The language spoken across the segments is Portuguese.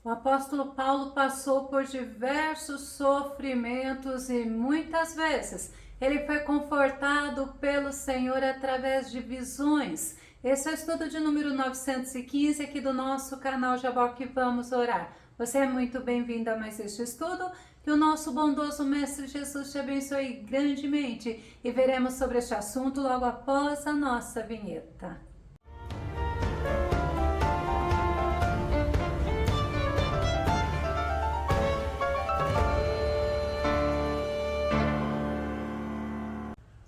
O apóstolo Paulo passou por diversos sofrimentos e muitas vezes ele foi confortado pelo Senhor através de visões. Esse é o estudo de número 915 aqui do nosso canal Jaboque Vamos Orar. Você é muito bem-vindo a mais este estudo. Que o nosso bondoso Mestre Jesus te abençoe grandemente e veremos sobre este assunto logo após a nossa vinheta.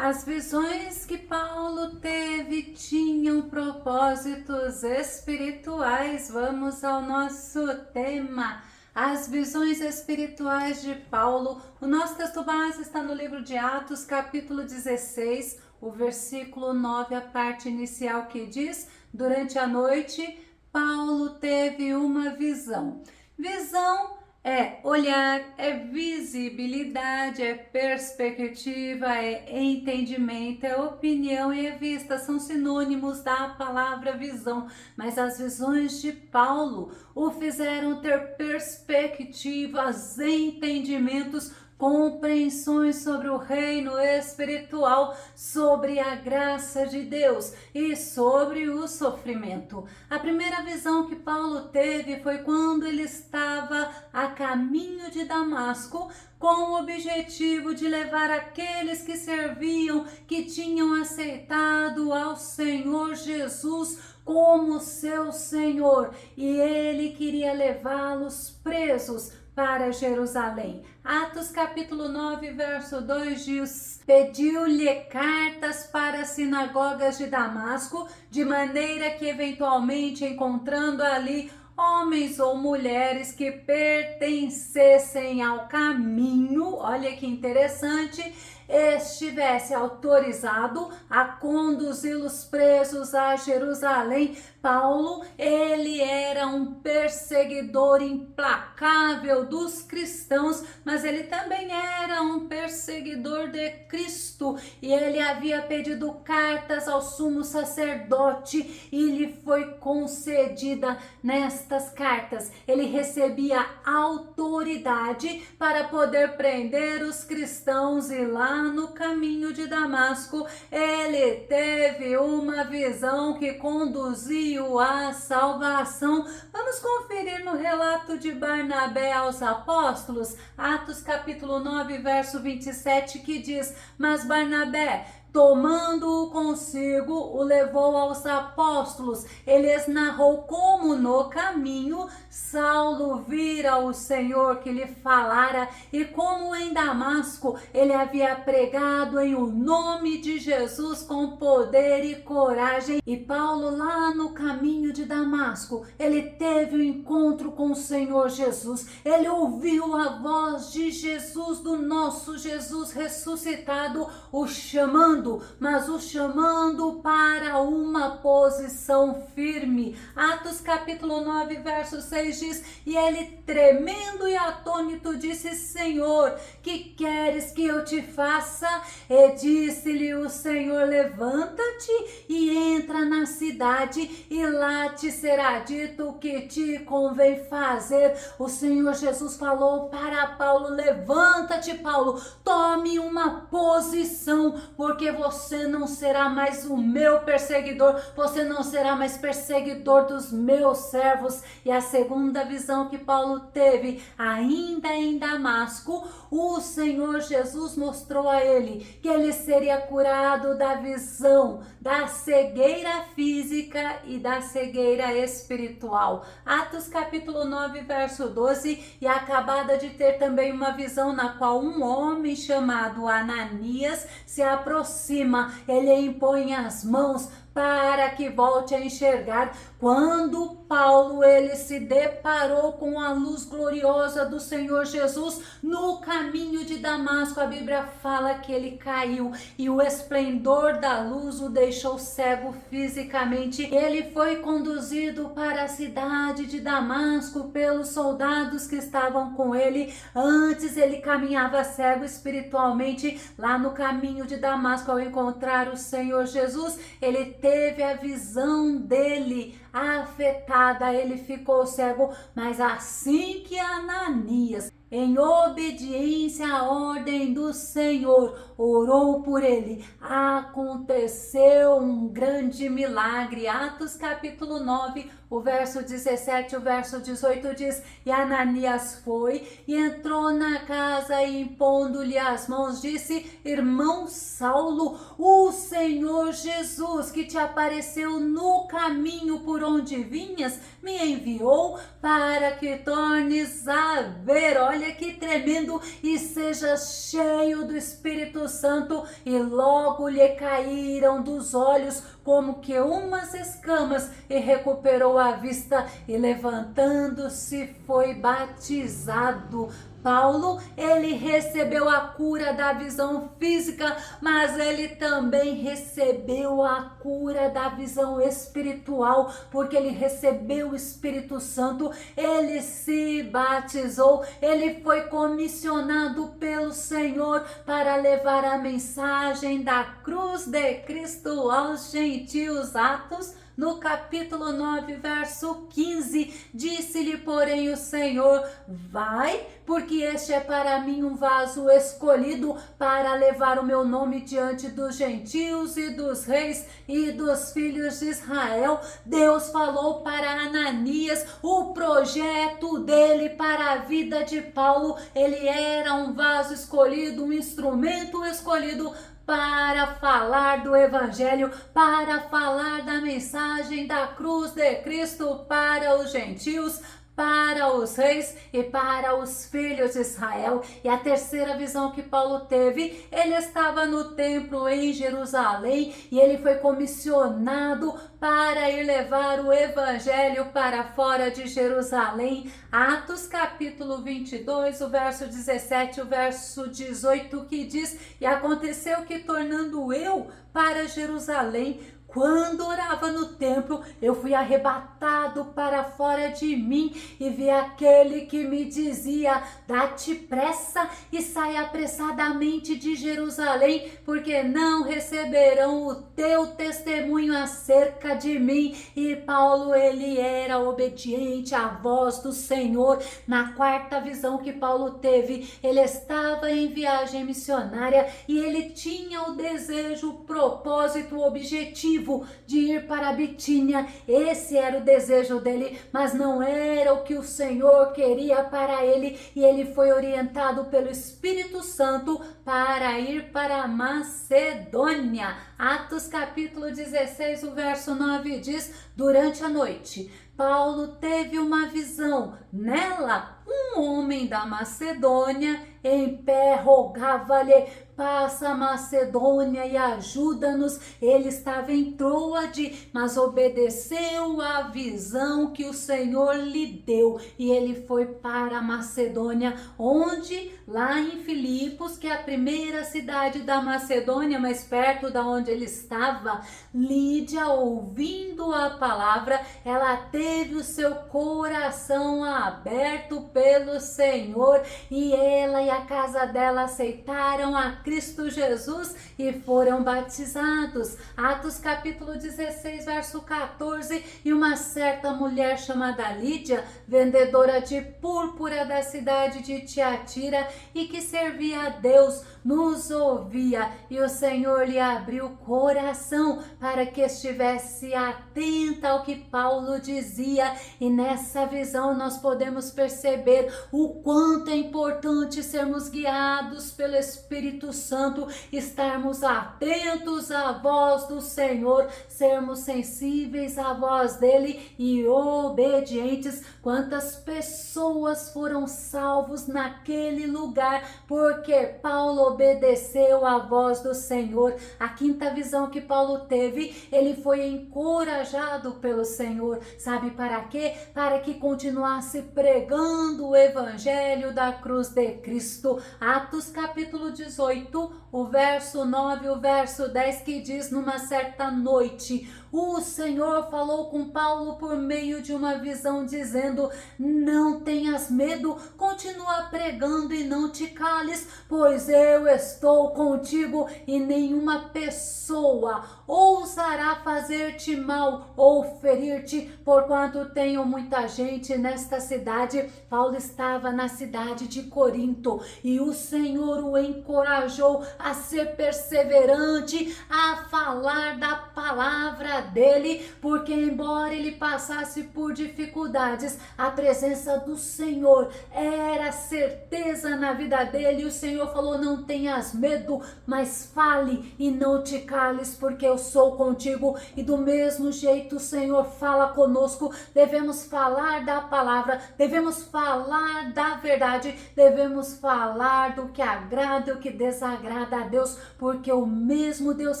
As visões que Paulo teve tinham propósitos espirituais. Vamos ao nosso tema. As visões espirituais de Paulo. O nosso texto base está no livro de Atos, capítulo 16, o versículo 9, a parte inicial que diz: durante a noite, Paulo teve uma visão. Visão é olhar, é visibilidade, é perspectiva, é entendimento, é opinião e é vista. São sinônimos da palavra visão. Mas as visões de Paulo o fizeram ter perspectivas, entendimentos, compreensões sobre o reino espiritual, sobre a graça de Deus e sobre o sofrimento. A primeira visão que Paulo teve foi quando ele estava a caminho de Damasco, com o objetivo de levar aqueles que serviam, que tinham aceitado ao Senhor Jesus como seu Senhor, e ele queria levá-los presos para Jerusalém. Atos capítulo 9, verso 2 diz: pediu-lhe cartas para as sinagogas de Damasco, de maneira que eventualmente encontrando ali homens ou mulheres que pertencessem ao caminho, olha que interessante, estivesse autorizado a conduzi-los presos a Jerusalém. Paulo, ele era um perseguidor implacável dos cristãos, mas ele também era um perseguidor de Cristo, e ele havia pedido cartas ao sumo sacerdote e lhe foi concedida nestas cartas. Ele recebia autoridade para poder prender os cristãos, e lá no caminho de Damasco ele teve uma visão que conduziu à salvação. Vamos conferir no relato de Barnabé aos apóstolos, Atos capítulo 9, verso 27, que diz: mas Barnabé, tomando-o consigo, o levou aos apóstolos. Ele narrou como no caminho Saulo vira o Senhor que lhe falara, e como em Damasco ele havia pregado em o nome de Jesus com poder e coragem. E Paulo, lá no caminho de Damasco, ele teve um encontro com o Senhor Jesus. Ele ouviu a voz de Jesus, do nosso Jesus ressuscitado, o chamando, mas o chamando para uma posição firme. Atos capítulo 9, verso 6 diz: e ele, tremendo e atônito, disse: Senhor, que queres que eu te faça? E disse-lhe o Senhor: levanta-te e entra na cidade, e lá te será dito o que te convém fazer. O Senhor Jesus falou para Paulo: levanta-te, Paulo, tome uma posição, porque você não será mais o meu perseguidor, você não será mais perseguidor dos meus servos. E a segunda visão que Paulo teve, ainda em Damasco, o Senhor Jesus mostrou a ele que ele seria curado da visão, da cegueira física e da cegueira espiritual. Atos capítulo 9, verso 12, e acabada de ter também uma visão na qual um homem chamado Ananias se aproxima, ele impõe as mãos para que volte a enxergar. Quando Paulo ele se deparou com a luz gloriosa do Senhor Jesus no caminho de Damasco, a Bíblia fala que ele caiu e o esplendor da luz o deixou cego fisicamente. Ele foi conduzido para a cidade de Damasco pelos soldados que estavam com ele. Antes ele caminhava cego espiritualmente. Lá no caminho de Damasco, ao encontrar o Senhor Jesus, ele teve a visão dele afetada, ele ficou cego, mas assim que Ananias, em obediência à ordem do Senhor, orou por ele, aconteceu um grande milagre. Atos capítulo 9, o verso 17, o verso 18 diz: e Ananias foi e entrou na casa e impondo-lhe as mãos, disse: irmão Saulo, o Senhor Jesus, que te apareceu no caminho por onde vinhas, me enviou para que tornes a ver. Olha que tremendo! E seja cheio do Espírito Santo. E logo lhe caíram dos olhos como que umas escamas, e recuperou a vista, e levantando-se foi batizado. Paulo, ele recebeu a cura da visão física, mas ele também recebeu a cura da visão espiritual, porque ele recebeu o Espírito Santo, ele se batizou, ele foi comissionado pelo Senhor para levar a mensagem da cruz de Cristo aos gentios. Atos no capítulo 9, verso 15, disse-lhe, porém, o Senhor: vai, porque este é para mim um vaso escolhido para levar o meu nome diante dos gentios e dos reis e dos filhos de Israel. Deus falou para Ananias o projeto dele para a vida de Paulo. Ele era um vaso escolhido, um instrumento escolhido para falar do Evangelho, para falar da mensagem da cruz de Cristo para os gentios, para os reis e para os filhos de Israel. E a terceira visão que Paulo teve, ele estava no templo em Jerusalém e ele foi comissionado para ir levar o evangelho para fora de Jerusalém. Atos capítulo 22, o verso 17, o verso 18, que diz: e aconteceu que, tornando eu para Jerusalém, quando orava no templo, eu fui arrebatado para fora de mim e vi aquele que me dizia: dá-te pressa e sai apressadamente de Jerusalém, porque não receberão o teu testemunho acerca de mim. E Paulo, ele era obediente à voz do Senhor. Na quarta visão que Paulo teve, ele estava em viagem missionária e ele tinha o desejo, o propósito, o objetivo de ir para a Bitínia. Esse era o desejo dele, mas não era o que o Senhor queria para ele, e ele foi orientado pelo Espírito Santo para ir para a Macedônia. Atos capítulo 16, o verso 9 diz: durante a noite Paulo teve uma visão. Nela, um homem da Macedônia em pé rogava-lhe: passa a Macedônia e ajuda-nos. Ele estava em Troade, mas obedeceu à visão que o Senhor lhe deu, e ele foi para a Macedônia, onde, lá em Filipos, que é a primeira cidade da Macedônia, mais perto da onde ele estava, Lídia, ouvindo a palavra, ela teve o seu coração aberto pelo Senhor, e ela e a casa dela aceitaram a Cristo Jesus e foram batizados. Atos capítulo 16, verso 14, e uma certa mulher chamada Lídia, vendedora de púrpura da cidade de Tiatira e que servia a Deus, nos ouvia, e o Senhor lhe abriu o coração para que estivesse atenta ao que Paulo dizia. E nessa visão nós podemos perceber o quanto é importante sermos guiados pelo Espírito Santo, estarmos atentos à voz do Senhor, sermos sensíveis à voz dele e obedientes. Quantas pessoas foram salvos naquele lugar porque Paulo obedeceu à voz do Senhor. A quinta visão que Paulo teve, ele foi encorajado pelo Senhor. Sabe para quê? Para que continuasse pregando o evangelho da cruz de Cristo. Atos capítulo 18, o verso 9 e o verso 10, que diz: numa certa noite, o Senhor falou com Paulo por meio de uma visão, dizendo: não tenhas medo, continua pregando e não te cales, pois eu estou contigo e nenhuma pessoa ousará fazer-te mal ou ferir-te, porquanto tenho muita gente nesta cidade. Paulo estava na cidade de Corinto e o Senhor o encorajou a ser perseverante, a falar da palavra dele, porque embora ele passasse por dificuldades, a presença do Senhor era certeza na vida dele. O Senhor falou: não tenhas medo, mas fale e não te cales, porque eu sou contigo. E do mesmo jeito o Senhor fala conosco. Devemos falar da palavra, devemos falar da verdade, devemos falar do que agrada e o que desagrada a Deus, porque o mesmo Deus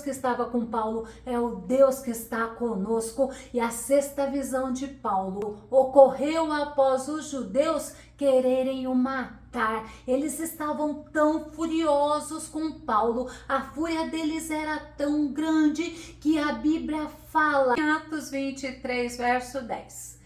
que estava com Paulo é o Deus que está conosco. E a sexta visão de Paulo ocorreu após os judeus quererem o matar. Eles estavam tão furiosos com Paulo, a fúria deles era tão grande que a Bíblia fala em Atos 23, verso 10.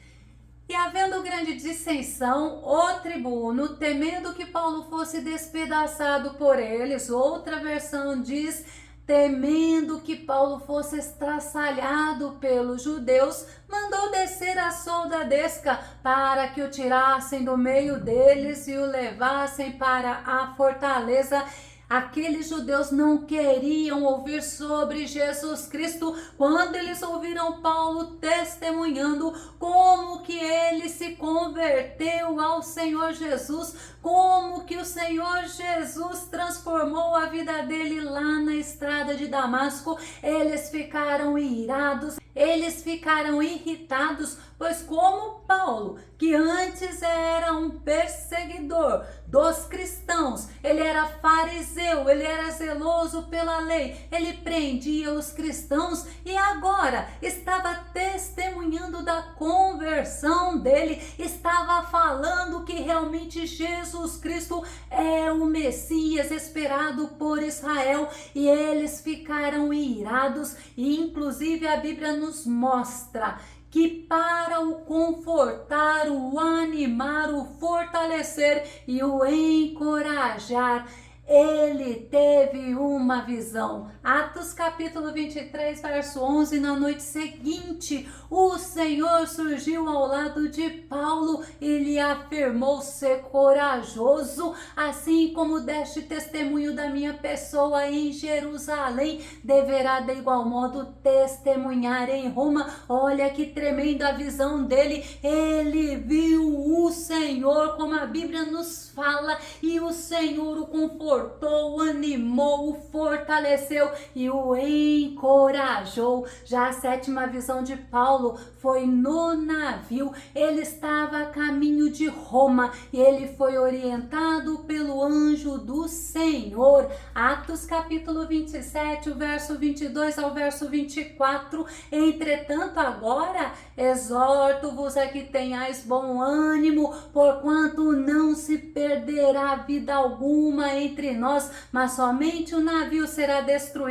E havendo grande dissensão, o tribuno, temendo que Paulo fosse despedaçado por eles, outra versão diz: temendo que Paulo fosse estraçalhado pelos judeus, mandou descer a soldadesca para que o tirassem do meio deles e o levassem para a fortaleza. Aqueles judeus não queriam ouvir sobre Jesus Cristo. Quando eles ouviram Paulo testemunhando como que ele se converteu ao Senhor Jesus, como que o Senhor Jesus transformou a vida dele lá na estrada de Damasco, eles ficaram irados, eles ficaram irritados, pois como Paulo, que antes era um perseguidor dos cristãos, ele era fariseu, ele era zeloso pela lei, ele prendia os cristãos e agora estava testemunhando da conversão dele, estava falando que realmente Jesus Cristo é o Messias esperado por Israel, e eles ficaram irados. E inclusive a Bíblia nos mostra que para o confortar, o animar, o fortalecer e o encorajar, ele teve uma visão. Atos capítulo 23, verso 11, na noite seguinte, o Senhor surgiu ao lado de Paulo e lhe afirmou ser corajoso, assim como deste testemunho da minha pessoa em Jerusalém, deverá de igual modo testemunhar em Roma. Olha que tremenda a visão dele, ele viu o Senhor, como a Bíblia nos fala, e o Senhor o confortou, o animou, o fortaleceu e o encorajou. Já a sétima visão de Paulo foi no navio. Ele estava a caminho de Roma e ele foi orientado pelo anjo do Senhor. Atos capítulo 27, o verso 22 ao verso 24. Entretanto agora exorto-vos a que tenhais bom ânimo, porquanto não se perderá vida alguma entre nós, mas somente o navio será destruído.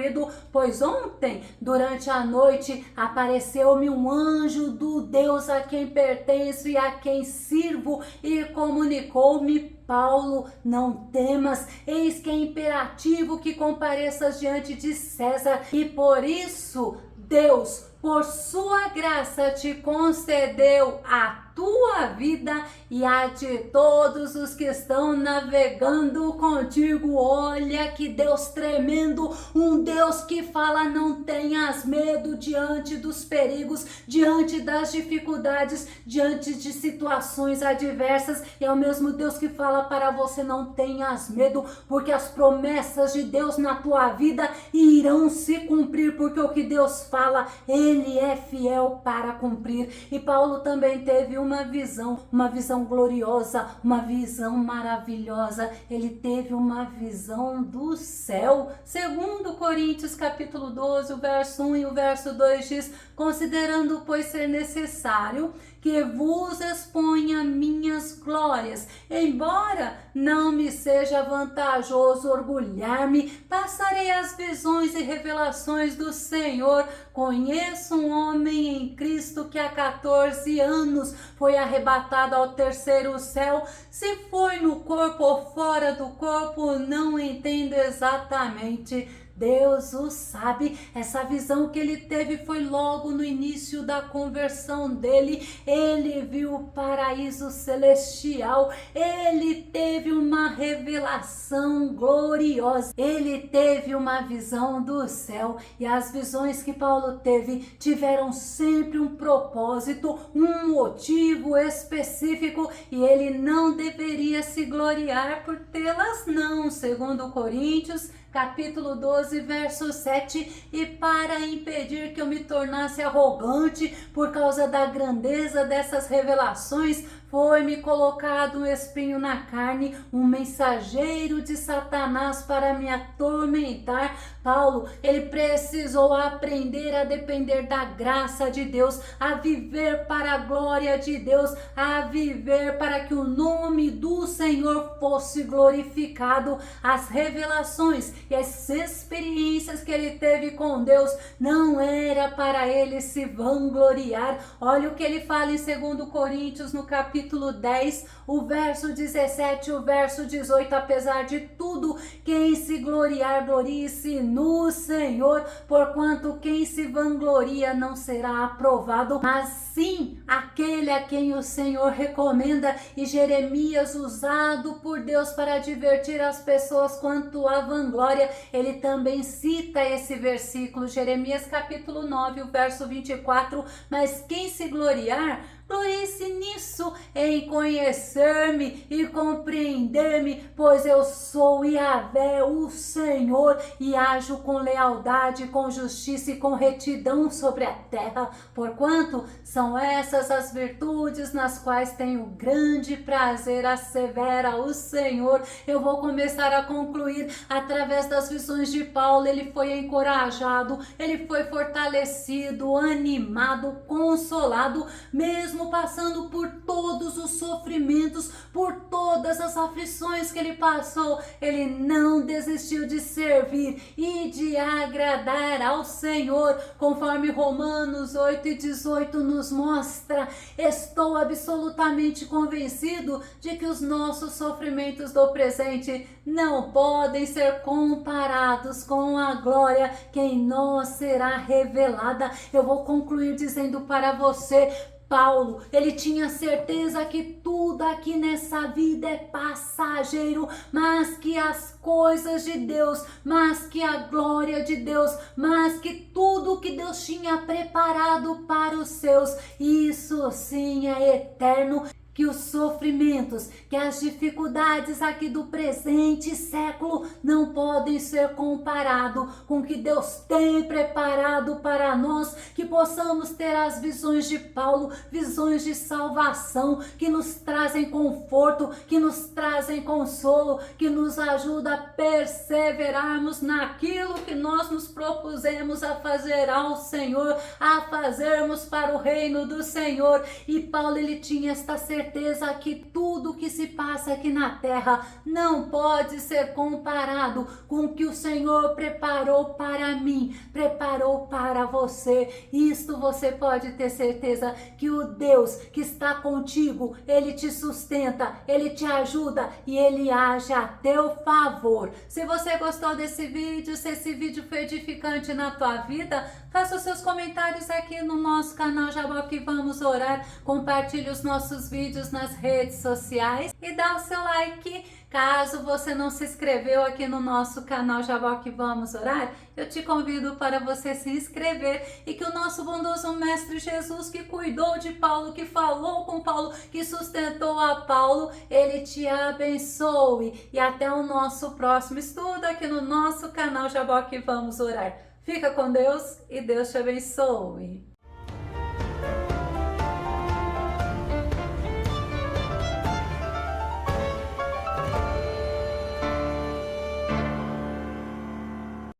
Pois ontem, durante a noite, apareceu-me um anjo do Deus a quem pertenço e a quem sirvo, e comunicou-me: Paulo, não temas, eis que é imperativo que compareças diante de César, e por isso Deus, por sua graça, te concedeu a tua vida e a de todos os que estão navegando contigo. Olha que Deus tremendo, um Deus que fala: não tenhas medo diante dos perigos, diante das dificuldades, diante de situações adversas. E é o mesmo Deus que fala para você: não tenhas medo, porque as promessas de Deus na tua vida irão se cumprir, porque o que Deus fala, Ele é fiel para cumprir. E Paulo também teve uma visão gloriosa, uma visão maravilhosa. Ele teve uma visão do céu. Segundo Coríntios capítulo 12, o verso 1 e o verso 2 diz: considerando, pois, ser necessário que vos exponha minhas glórias. Embora não me seja vantajoso orgulhar-me, passarei as visões e revelações do Senhor. Conheço um homem em Cristo que há 14 anos foi arrebatado ao terceiro céu. Se foi no corpo ou fora do corpo, não entendo exatamente. Deus o sabe. Essa visão que ele teve foi logo no início da conversão dele. Ele viu o paraíso celestial. Ele teve uma revelação gloriosa. Ele teve uma visão do céu. E as visões que Paulo teve tiveram sempre um propósito, um motivo específico, e ele não deveria se gloriar por tê-las, não. Segundo Coríntios capítulo 12, verso 7, e para impedir que eu me tornasse arrogante por causa da grandeza dessas revelações, foi-me colocado um espinho na carne, um mensageiro de Satanás para me atormentar. Paulo, ele precisou aprender a depender da graça de Deus, a viver para a glória de Deus, a viver para que o nome do Senhor fosse glorificado. As revelações e as experiências que ele teve com Deus não era para ele se vangloriar. Olha o que ele fala em 2 Coríntios, no capítulo 10, o verso 17 e o verso 18. Apesar de tudo, quem se gloriar, glorie-se no Senhor, porquanto quem se vangloria não será aprovado, mas sim aquele a quem o Senhor recomenda. E Jeremias, usado por Deus para advertir as pessoas quanto à vanglória, ele também cita esse versículo, Jeremias capítulo 9, o verso 24, mas quem se gloriar, glorie-se nisso, em conhecer-me e compreender-me, pois eu sou Yahvé, o Senhor, e ajo com lealdade, com justiça e com retidão sobre a terra, porquanto são essas as virtudes nas quais tenho grande prazer, assevera o Senhor. Eu vou começar a concluir. Através das visões de Paulo, ele foi encorajado, ele foi fortalecido, animado, consolado, mesmo passando por todos os sofrimentos, por todas as aflições que ele passou, ele não desistiu de servir e de agradar ao Senhor, conforme Romanos 8:18 nos mostra. Estou absolutamente convencido de que os nossos sofrimentos do presente não podem ser comparados com a glória que em nós será revelada. Eu vou concluir dizendo para você, Paulo, ele tinha certeza que tudo aqui nessa vida é passageiro, mas que as coisas de Deus, mas que a glória de Deus, mas que tudo que Deus tinha preparado para os seus, isso sim é eterno. Que os sofrimentos, que as dificuldades aqui do presente século não podem ser comparados com o que Deus tem preparado para nós, que possamos ter as visões de Paulo, visões de salvação, que nos trazem conforto, que nos trazem consolo, que nos ajuda a perseverarmos naquilo que nós nos propusemos a fazer ao Senhor, a fazermos para o reino do Senhor. E Paulo, ele tinha esta certeza que tudo que se passa aqui na terra não pode ser comparado com o que o Senhor preparou para mim, preparou para você. Isto você pode ter certeza, que o Deus que está contigo, ele te sustenta, ele te ajuda e ele age a teu favor. Se você gostou desse vídeo, se esse vídeo foi edificante na tua vida, faça os seus comentários aqui no nosso canal Jaboque Vamos Orar, compartilhe os nossos vídeos nas redes sociais e dá o seu like. Caso você não se inscreveu aqui no nosso canal Jaboque Vamos Orar, eu te convido para você se inscrever e que o nosso bondoso Mestre Jesus, que cuidou de Paulo, que falou com Paulo, que sustentou a Paulo, ele te abençoe. E até o nosso próximo estudo aqui no nosso canal Jaboque Vamos Orar. Fica com Deus e Deus te abençoe.